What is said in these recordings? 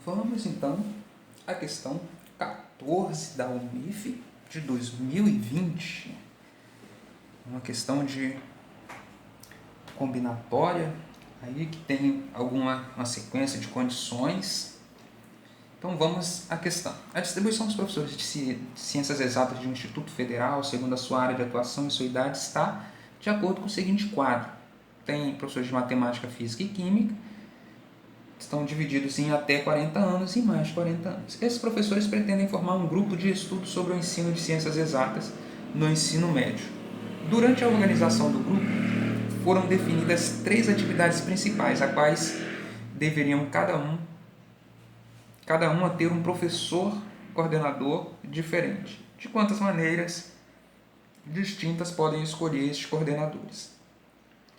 Vamos então à questão 14 da UNIF de 2020. Uma questão de combinatória, aí que tem uma sequência de condições. Então vamos à questão. A distribuição dos professores de ciências exatas de um Instituto Federal, segundo a sua área de atuação e sua idade, está de acordo com o seguinte quadro. Tem professores de matemática, física e química, estão divididos em até 40 anos e mais de 40 anos. Esses professores pretendem formar um grupo de estudo sobre o ensino de ciências exatas no ensino médio. Durante a organização do grupo, foram definidas 3 atividades principais, a quais deveriam cada uma ter um professor coordenador diferente. De quantas maneiras distintas podem escolher estes coordenadores?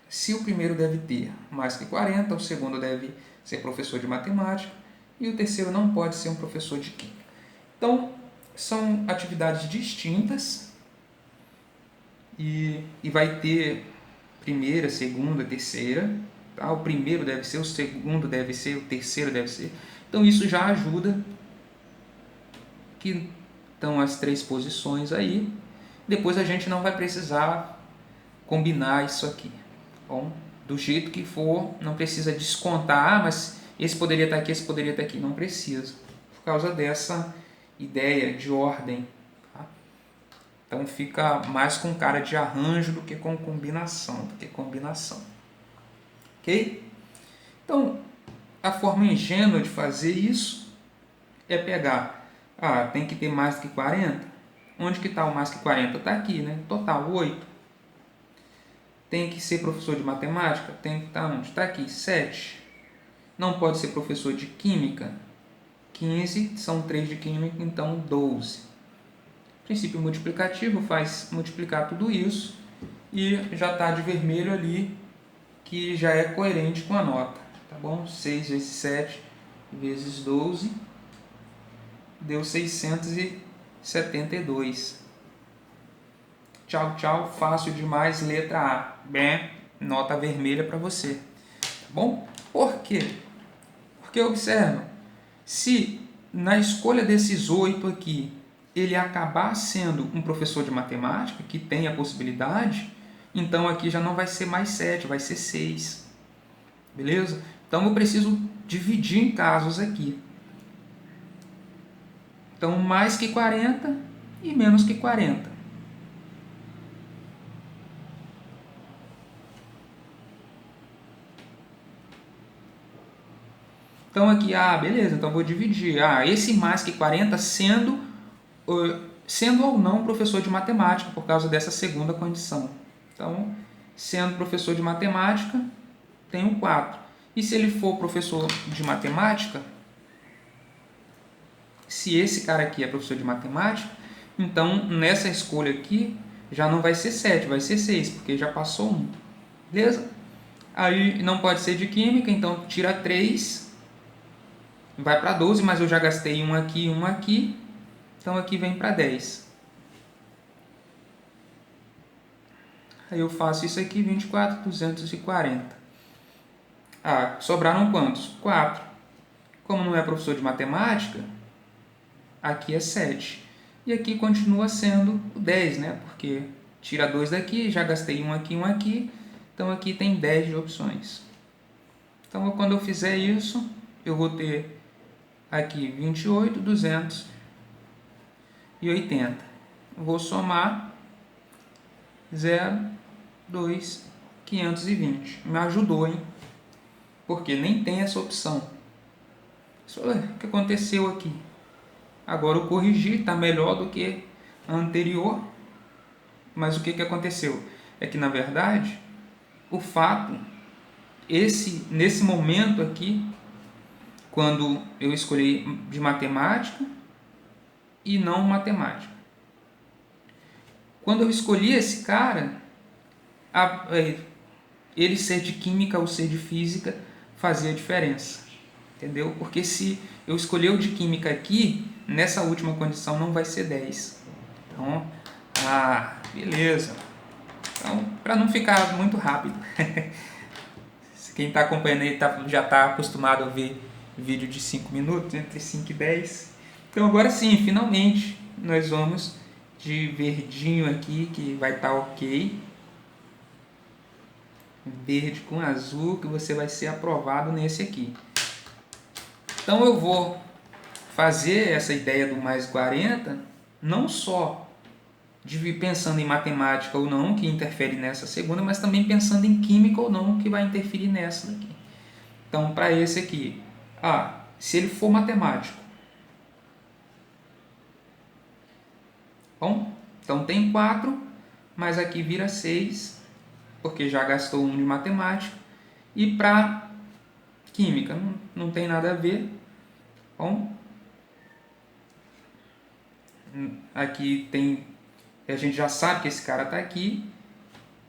Se o primeiro deve ter mais que 40, o segundo deve ser professor de matemática e o terceiro não pode ser um professor de química. Então, são atividades distintas e vai ter primeira, segunda, terceira. Tá? O primeiro deve ser, o segundo deve ser, o terceiro deve ser. Então, isso já ajuda que estão as 3 posições aí. Depois a gente não vai precisar combinar isso aqui. Bom, do jeito que for, não precisa descontar, mas esse poderia estar aqui, esse poderia estar aqui. Não precisa, por causa dessa ideia de ordem. Tá? Então fica mais com cara de arranjo do que com combinação. Ok? Então, a forma ingênua de fazer isso é pegar, tem que ter mais que 40. Onde que está o mais que 40? Está aqui, né? Total, 8. Tem que ser professor de matemática? Tem que estar onde? Está aqui, 7. Não pode ser professor de química? 15, são 3 de química, então 12. Princípio multiplicativo faz multiplicar tudo isso e já está de vermelho ali, que já é coerente com a nota. Tá bom? 6 vezes 7 vezes 12 deu 672. Tchau, tchau, fácil demais, letra A. Bem, nota vermelha para você. Tá bom? Por quê? Porque observa, se na escolha desses 8 aqui, ele acabar sendo um professor de matemática, que tem a possibilidade, então aqui já não vai ser mais 7, vai ser 6. Beleza? Então eu preciso dividir em casos aqui. Então, mais que 40 e menos que 40. Então aqui, beleza, então vou dividir. Esse mais que 40 sendo ou não professor de matemática, por causa dessa segunda condição. Então, sendo professor de matemática, tenho 4. E se ele for professor de matemática, se esse cara aqui é professor de matemática, então nessa escolha aqui já não vai ser 7, vai ser 6, porque já passou 1. Beleza? Aí não pode ser de química, então tira 3, vai para 12, mas eu já gastei 1 aqui e 1 aqui, então aqui vem para 10. Aí eu faço isso aqui, 24, 240. Sobraram quantos? 4. Como não é professor de matemática, aqui é 7. E aqui continua sendo o 10, né? Porque tira 2 daqui, já gastei 1 aqui, 1 aqui. Então aqui tem 10 de opções. Então quando eu fizer isso, eu vou ter aqui 28, 280. Vou somar 0, 2, 520. Me ajudou, hein? Porque nem tem essa opção. O que aconteceu aqui? Agora eu corrigi, está melhor do que a anterior. Mas o que aconteceu? É que, na verdade, o fato, nesse momento aqui, quando eu escolhi de matemática e não matemática. Quando eu escolhi esse cara, ele ser de química ou ser de física fazia diferença. Entendeu? Porque se eu escolher o de química aqui, nessa última condição não vai ser 10. Então, beleza. Então, para não ficar muito rápido. Quem está acompanhando aí já está acostumado a ver vídeo de 5 minutos, entre 5 e 10. Então agora sim, finalmente, nós vamos de verdinho aqui, que vai estar ok. Verde com azul, que você vai ser aprovado nesse aqui. Então eu vou fazer essa ideia do mais 40, não só pensando em matemática ou não, que interfere nessa segunda, mas também pensando em química ou não, que vai interferir nessa daqui. Então, para esse aqui, se ele for matemático, bom, então tem 4, mas aqui vira 6, porque já gastou 1 de matemática. E para química, não tem nada a ver. Bom, aqui tem, a gente já sabe que esse cara está aqui.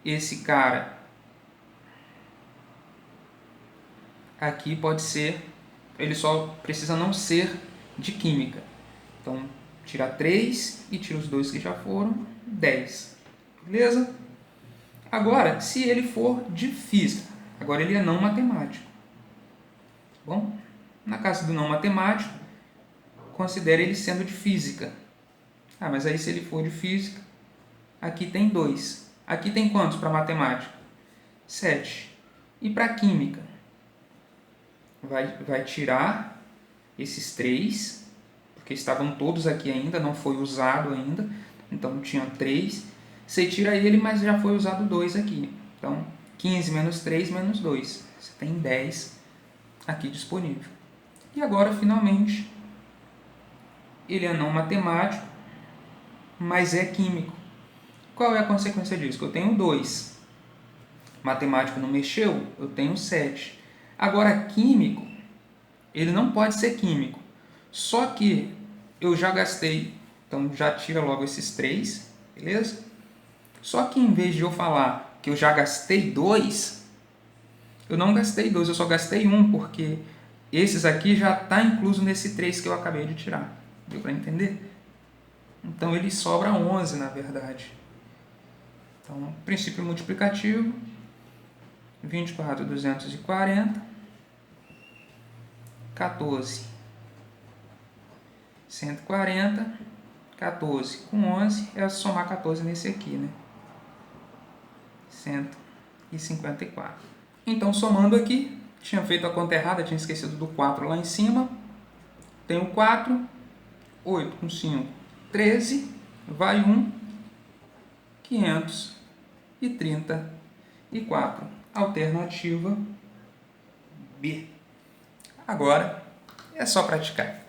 Esse cara aqui pode ser, ele só precisa não ser de química. Então, tira 3 e tira os 2 que já foram, 10. Beleza? Agora, se ele for de física, agora ele é não matemático. Bom, na casa do não matemático, considere ele sendo de física. Mas aí se ele for de física, aqui tem 2. Aqui tem quantos para matemática? 7. E para química? Vai tirar esses 3, porque estavam todos aqui ainda, não foi usado ainda, então tinha 3. Você tira ele, mas já foi usado 2 aqui. Então, 15 menos 3 menos 2. Você tem 10 aqui disponível. E agora, finalmente, ele é não matemático, mas é químico. Qual é a consequência disso? Que eu tenho 2. Matemático não mexeu, eu tenho 7. Agora, químico, ele não pode ser químico. Só que eu já gastei, então já tira logo esses 3, beleza? Só que em vez de eu falar que eu já gastei 2, eu não gastei 2, eu só gastei 1, porque esses aqui já está incluso nesse 3 que eu acabei de tirar. Deu para entender? Então ele sobra 11, na verdade. Então, princípio multiplicativo, 24.240, 14, 140, 14 com 11, é somar 14 nesse aqui, né? 154. Então, somando aqui, tinha feito a conta errada, tinha esquecido do 4 lá em cima. Tenho 4, 8 com 5, 13, vai 1, 534. Alternativa B. Agora é só praticar.